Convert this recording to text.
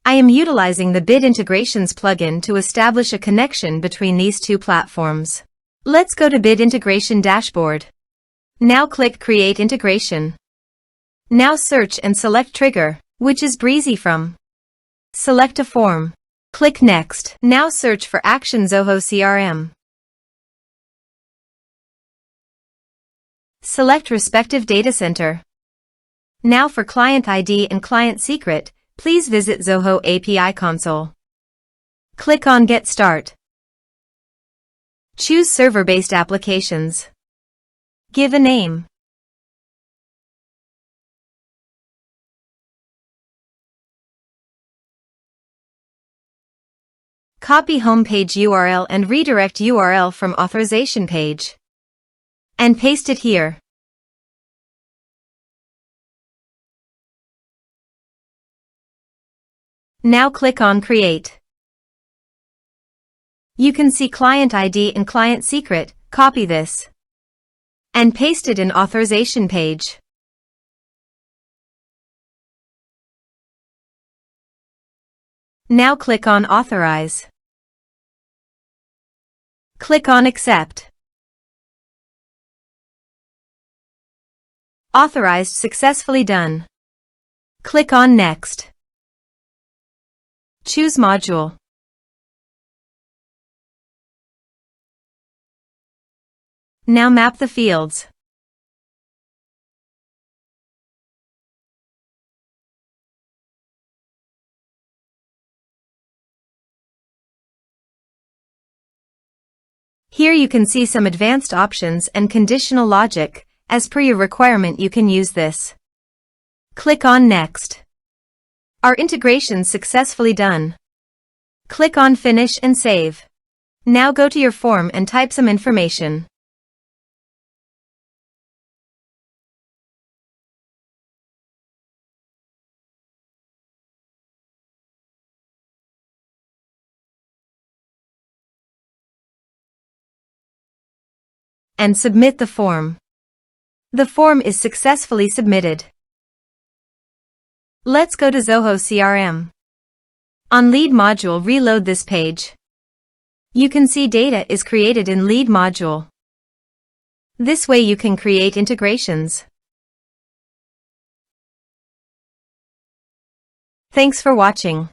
I am utilizing the Bit Integrations plugin to establish a connection between these two platforms. Let's go to Bit Integration Dashboard. Now click Create Integration. Now search and select Trigger, which is Brizy Form. Select a form. Click Next. Now search for Action Zoho CRM. Select respective data center. Now for client ID and client secret, please visit Zoho API Console. Click on Get Start. Choose server-based applications. Give a name. Copy homepage URL and redirect URL from authorization page. And paste it here. Now click on Create. You can see client ID and client secret. Copy this and paste it in authorization page. Now click on Authorize. Click on Accept. Authorized successfully done. Click on Next. Choose Module. Now map the fields. Here you can see some advanced options and conditional logic. As per your requirement, you can use this. Click on Next. Our integration successfully done. Click on Finish and Save. Now go to your form and type some information. And submit the form. The form is successfully submitted. Let's go to Zoho CRM. On Lead module, reload this page. You can see data is created in Lead module. This way you can create integrations. Thanks for watching.